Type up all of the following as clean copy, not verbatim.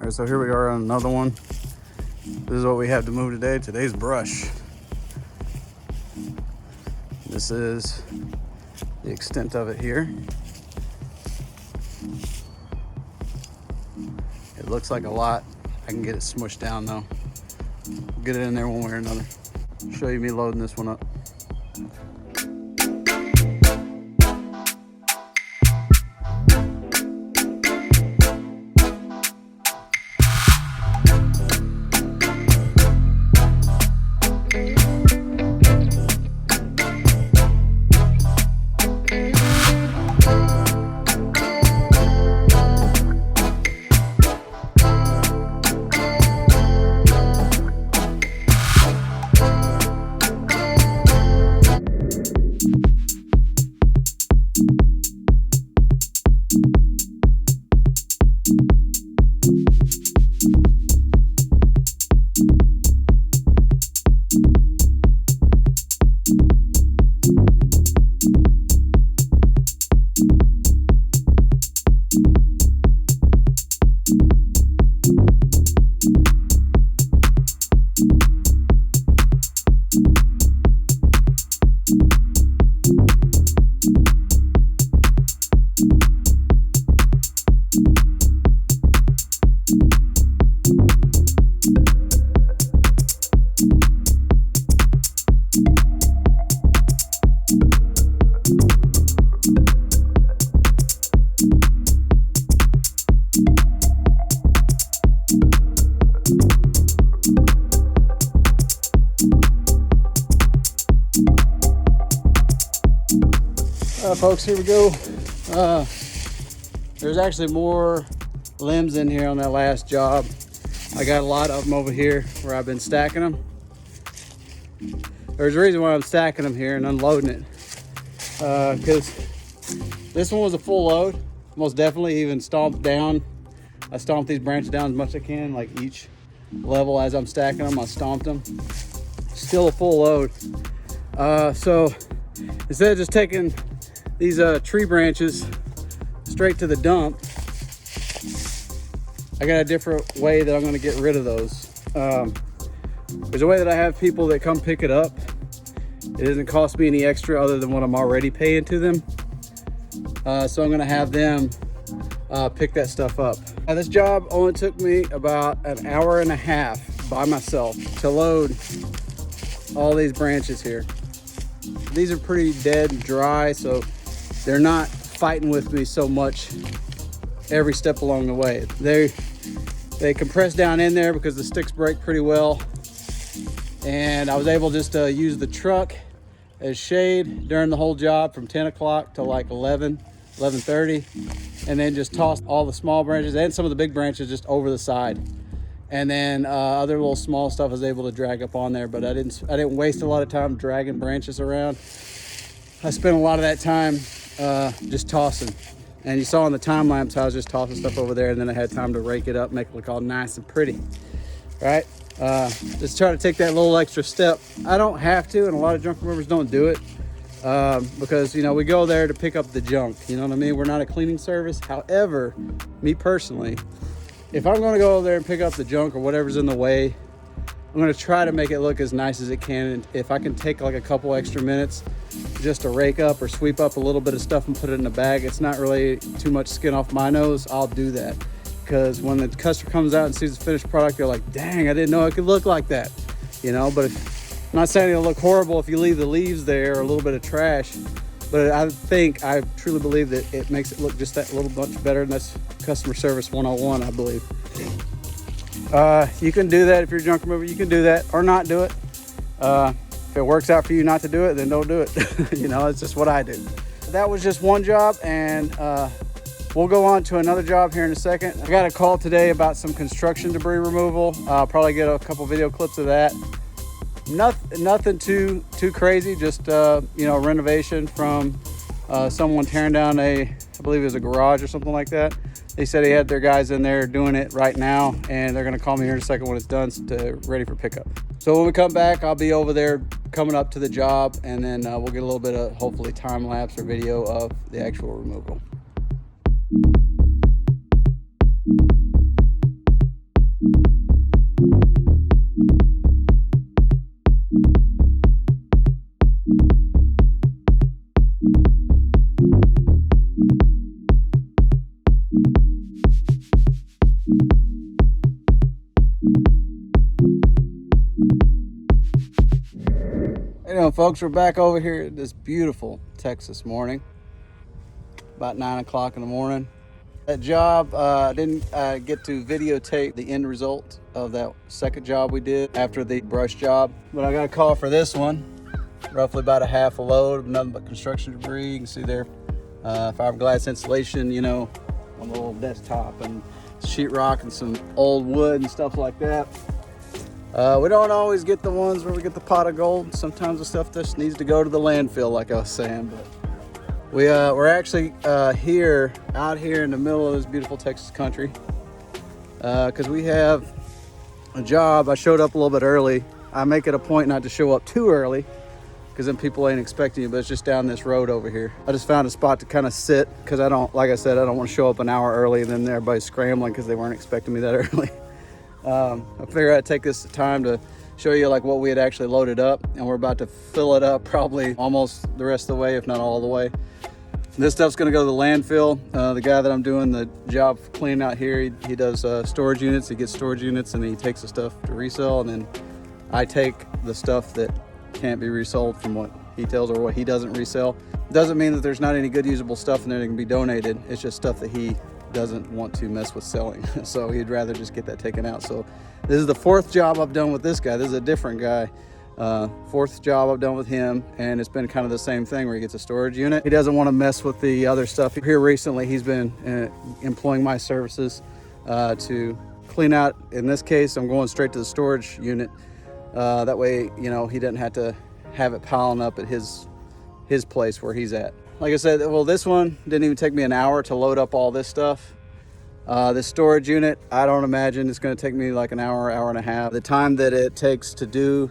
All right, so here we are on another one. This is what we have to move today. Today's brush. This is the extent of it here. It looks like a lot. I can get it smushed down though. Get it in there one way or another. Show you me loading this one up. Folks, here we go. There's actually more limbs in here on that last job. I got a lot of them over here where I've been stacking them. There's a reason why I'm stacking them here and unloading it, because this one was a full load. Most definitely even stomped down. I stomped these branches down as much as I can, like each level as I'm stacking them, I stomped them. Still a full load. So instead of just taking these tree branches straight to the dump, I got a different way that I'm going to get rid of those. There's a way that I have people that come pick it up. It doesn't cost me any extra other than what I'm already paying to them. So I'm going to have them pick that stuff up. Now, this job only took me about an hour and a half by myself to load all these branches here. These are pretty dead and dry, so they're not fighting with me so much every step along the way. They compress down in there because the sticks break pretty well. And I was able just to use the truck as shade during the whole job from 10 o'clock to like 11:30, and then just toss all the small branches and some of the big branches just over the side. And then other little small stuff I was able to drag up on there, but I didn't waste a lot of time dragging branches around. I spent a lot of that time just tossing. And you saw on the time lapse how I was just tossing stuff over there, and then I had time to rake it up, make it look all nice and pretty, right? Just try to take that little extra step. I don't have to, and a lot of junk removers don't do it because, you know, we go there to pick up the junk. You know what I mean? We're not a cleaning service. However, me personally, if I'm going to go over there and pick up the junk or whatever's in the way, I'm going to try to make it look as nice as it can. And if I can take like a couple extra minutes just to rake up or sweep up a little bit of stuff and put it in a bag, it's not really too much skin off my nose, I'll do that. Because when the customer comes out and sees the finished product, they're like, dang, I didn't know it could look like that. You know, but I'm not saying it'll look horrible if you leave the leaves there or a little bit of trash. But I truly believe that it makes it look just that little much better. And that's customer service 101, I believe. You can do that if you're a junk remover. You can do that or not do it. If it works out for you not to do it, then don't do it. You know, it's just what I do. That was just one job, and we'll go on to another job here in a second. I got a call today about some construction debris removal. I'll probably get a couple video clips of that. Nothing too crazy, just you know, renovation from someone tearing down I believe it was a garage or something like that. They said he had their guys in there doing it right now, and they're gonna call me here in a second when it's done ready for pickup. So when we come back, I'll be over there coming up to the job, and then we'll get a little bit of hopefully time lapse or video of the actual removal. Well, folks, we're back over here at this beautiful Texas morning, about 9 o'clock in the morning. That job, I didn't get to videotape the end result of that second job we did after the brush job, but I got a call for this one, roughly about a half a load, nothing but construction debris. You can see there, fiberglass insulation, you know, on the little desktop, and sheetrock and some old wood and stuff like that. We don't always get the ones where we get the pot of gold. Sometimes the stuff just needs to go to the landfill, like I was saying. But we're actually out here in the middle of this beautiful Texas country because we have a job. I showed up a little bit early. I make it a point not to show up too early because then people ain't expecting you, but it's just down this road over here. I just found a spot to kind of sit because like I said, I don't want to show up an hour early and then everybody's scrambling because they weren't expecting me that early. I figured I'd take this time to show you like what we had actually loaded up, and we're about to fill it up probably almost the rest of the way, if not all the way. This stuff's gonna go to the landfill. The guy that I'm doing the job cleaning out here, he does storage units. He gets storage units and he takes the stuff to resell, and then I take the stuff that can't be resold from what he tells or what he doesn't resell. Doesn't mean that there's not any good usable stuff in there that can be donated. It's just stuff that he doesn't want to mess with selling. So he'd rather just get that taken out. So this is the fourth job I've done with this guy. This is a different guy. Fourth job I've done with him, and it's been kind of the same thing where he gets a storage unit. He doesn't want to mess with the other stuff. Here recently he's been employing my services to clean out. In this case, I'm going straight to the storage unit. That way, you know, he doesn't have to have it piling up at his place where he's at. Like I said, well, this one didn't even take me an hour to load up all this stuff. This storage unit, I don't imagine it's going to take me like an hour, hour and a half. The time that it takes to do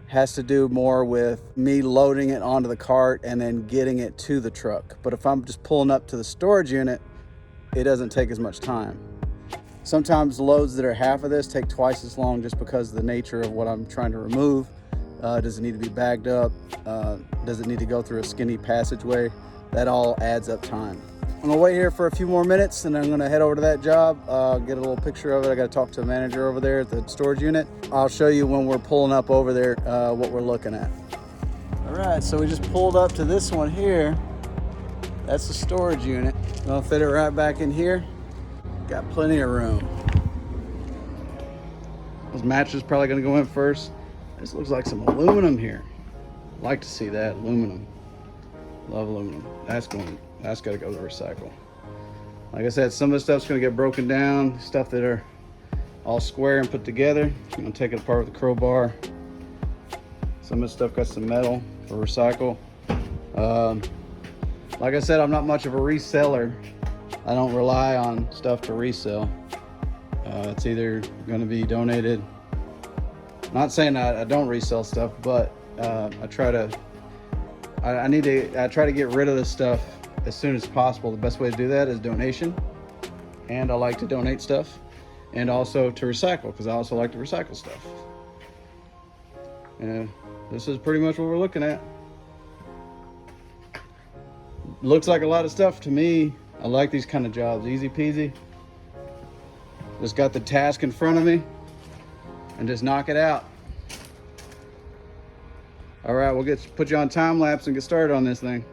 has to do more with me loading it onto the cart and then getting it to the truck. But if I'm just pulling up to the storage unit, it doesn't take as much time. Sometimes loads that are half of this take twice as long just because of the nature of what I'm trying to remove. Does it need to be bagged up? Does it need to go through a skinny passageway? That all adds up time. I'm gonna wait here for a few more minutes and I'm gonna head over to that job, get a little picture of it. I gotta talk to a manager over there at the storage unit. I'll show you when we're pulling up over there what we're looking at. All right, so we just pulled up to this one here. That's the storage unit. Gonna fit it right back in here. Got plenty of room. Those mattresses probably gonna go in first. This looks like some aluminum here. Like to see that, aluminum. Love aluminum. That's gotta go to recycle. Like I said, some of the stuff's gonna get broken down. Stuff that are all square and put together, I'm gonna take it apart with a crowbar. Some of the stuff got some metal for recycle. Like I said, I'm not much of a reseller. I don't rely on stuff to resell. It's either gonna be donated. Not saying I don't resell stuff, but I try to get rid of this stuff as soon as possible. The best way to do that is donation, and I like to donate stuff, and also to recycle, because I also like to recycle stuff. And this is pretty much what we're looking at. Looks like a lot of stuff to me. I like these kind of jobs, easy peasy. Just got the task in front of me and just knock it out. All right, we'll put you on time lapse and get started on this thing.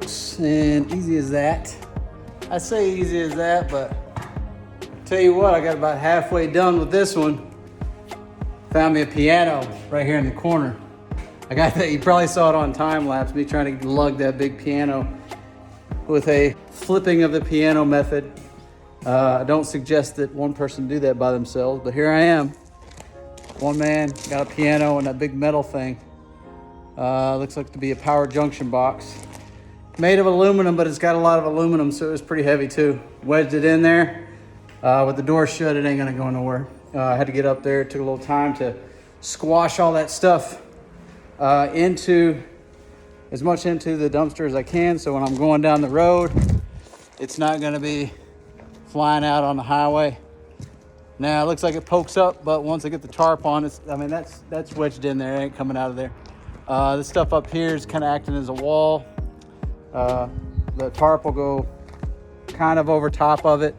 folks, and easy as that. I say easy as that, but tell you what, I got about halfway done with this one. Found me a piano right here in the corner. I got that, you probably saw it on time lapse, me trying to lug that big piano with a flipping of the piano method. I don't suggest that one person do that by themselves, but here I am. One man got a piano and that big metal thing. Looks like to be a power junction box. Made of aluminum, but it's got a lot of aluminum, so it was pretty heavy too. Wedged it in there. With the door shut, it ain't gonna go nowhere. I had to get up there. It took a little time to squash all that stuff into as much into the dumpster as I can, so when I'm going down the road, it's not gonna be flying out on the highway. Now it looks like it pokes up, but once I get the tarp on, that's wedged in there. It ain't coming out of there. This stuff up here is kind of acting as a wall. The tarp will go kind of over top of it,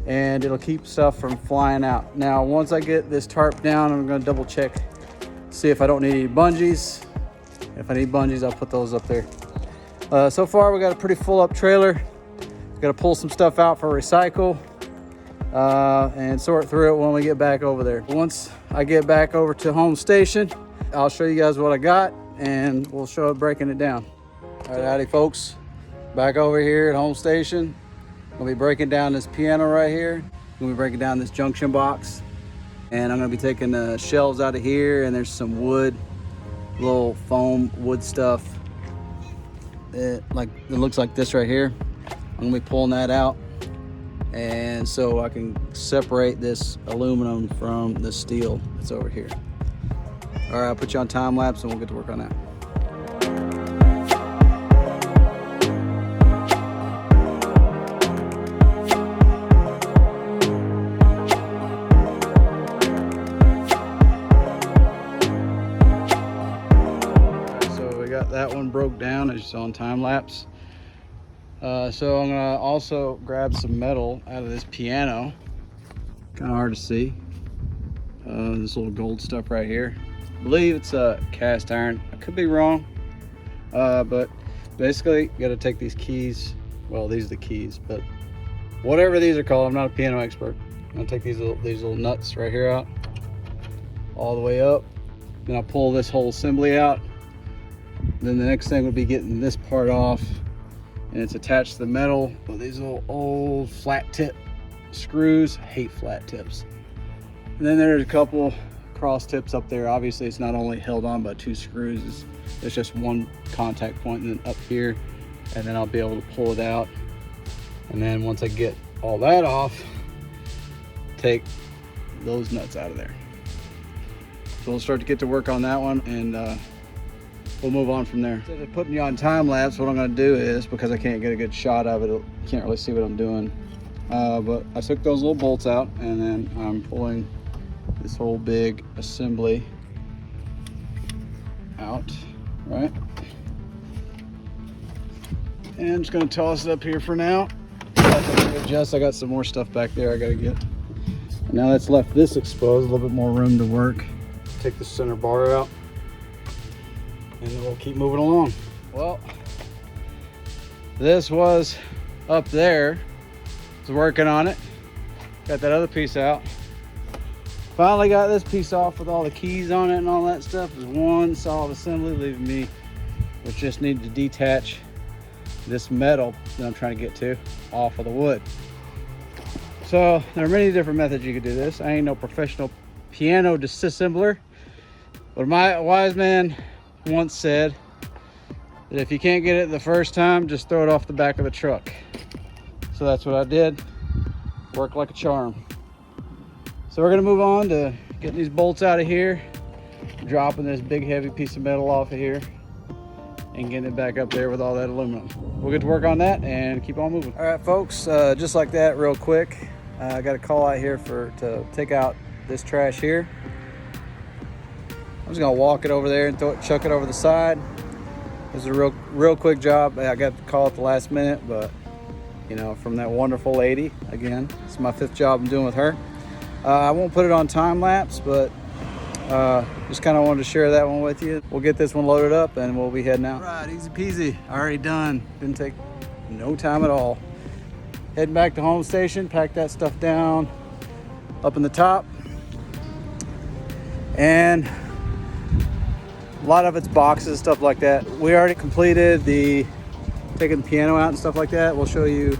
and it'll keep stuff from flying out. Now, once I get this tarp down, I'm gonna double check, see if I don't need any bungees. If I need bungees, I'll put those up there. So far, we got a pretty full up trailer. Got to pull some stuff out for recycle and sort through it when we get back over there. Once I get back over to home station, I'll show you guys what I got, and we'll show it breaking it down. All right, howdy folks. Back over here at home station. We'll be breaking down this piano right here. We'll be breaking down this junction box. And I'm gonna be taking the shelves out of here, and there's some wood, little foam wood stuff. It looks like this right here. I'm gonna be pulling that out, and so I can separate this aluminum from the steel that's over here. All right, I'll put you on time lapse and we'll get to work on that. So we got that one broke down as you saw on time lapse. So I'm gonna also grab some metal out of this piano. Kind of hard to see. This little gold stuff right here. I believe it's a cast iron. I could be wrong, but basically you gotta take these keys. Well, these are the keys, but whatever these are called, I'm not a piano expert. I'm gonna take these little nuts right here out, all the way up. Then I'll pull this whole assembly out. Then the next thing would be getting this part off, and it's attached to the metal with these little old flat tip screws. I hate flat tips. And then there's a couple cross tips up there. Obviously it's not only held on by 2 screws, there's just one contact point, and then up here, and then I'll be able to pull it out. And then once I get all that off, take those nuts out of there. So we'll start to get to work on that one, and we'll move on from there. Instead of putting you on time lapse, what I'm gonna do is, because I can't get a good shot of it, you can't really see what I'm doing. But I took those little bolts out, and then I'm pulling this whole big assembly out, right? And I'm just gonna toss it up here for now. I got some more stuff back there I gotta get. And now that's left this exposed, a little bit more room to work. Take the center bar out, and then we'll keep moving along. Well, this was up there. I was working on it. Got that other piece out. Finally got this piece off with all the keys on it and all that stuff. There's one solid assembly, leaving me with just need to detach this metal that I'm trying to get to off of the wood. So there are many different methods you could do this. I ain't no professional piano disassembler, but my wise man once said that if you can't get it the first time, just throw it off the back of the truck. So that's what I did. Worked like a charm. So we're gonna move on to getting these bolts out of here, dropping this big heavy piece of metal off of here, and getting it back up there with all that aluminum. We'll get to work on that and keep on moving. All right, folks, just like that, real quick, I got a call out here to take out this trash here. I'm just gonna walk it over there and chuck it over the side. This is a real quick job. I got the call at the last minute, but you know, from that wonderful lady. Again, it's my 5th job I'm doing with her. I won't put it on time lapse, but Just kind of wanted to share that one with you. We'll get this one loaded up and we'll be heading out. All right, easy peasy, already done. Didn't take no time at all. Heading back to home station, pack that stuff down up in the top. And a lot of it's boxes, stuff like that. We already completed taking the piano out and stuff like that. We'll show you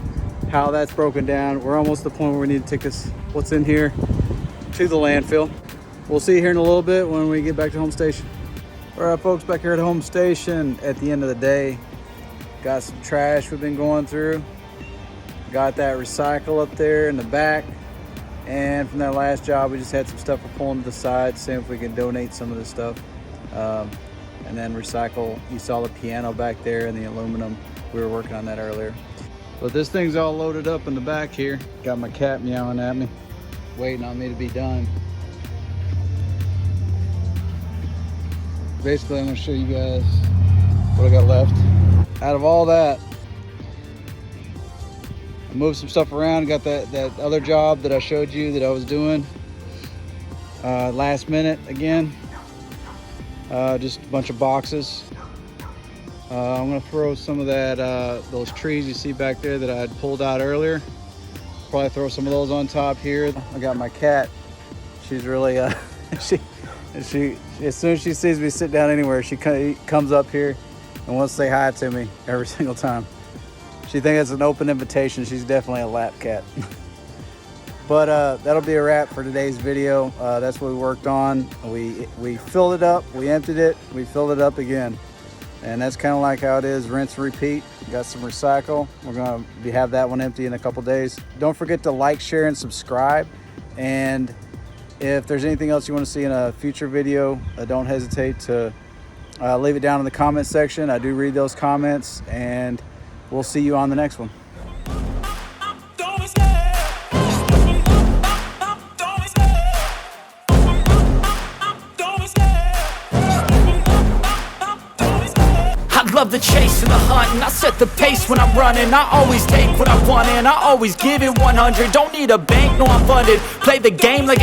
how that's broken down. We're almost at the point where we need to take this, what's in here, to the landfill. We'll see you here in a little bit when we get back to home station. All right, folks, back here at home station at the end of the day. Got some trash we've been going through. Got that recycle up there in the back. And from that last job, we just had some stuff we're pulling to the side, seeing if we can donate some of this stuff. And then recycle. You saw the piano back there and the aluminum. We were working on that earlier. But this thing's all loaded up in the back here. Got my cat meowing at me, waiting on me to be done. Basically, I'm gonna show you guys what I got left. Out of all that, I moved some stuff around. Got that other job that I showed you that I was doing last minute again. Just a bunch of boxes. I'm gonna throw some of that, those trees you see back there that I had pulled out earlier. Probably throw some of those on top here. I got my cat. She's really, she as soon as she sees me sit down anywhere, she comes up here and wants to say hi to me every single time. She thinks it's an open invitation. She's definitely a lap cat. But that'll be a wrap for today's video. That's what we worked on. We filled it up, we emptied it, we filled it up again. And that's kind of like how it is, rinse, repeat. Got some recycle. We're gonna have that one empty in a couple days. Don't forget to like, share, and subscribe. And if there's anything else you want to see in a future video, don't hesitate to leave it down in the comment section. I do read those comments, and we'll see you on the next one. Love the chase and the hunt, and I set the pace when I'm running. I always take what I want and I always give it 100. Don't need a bank, no, I'm funded. Play the game like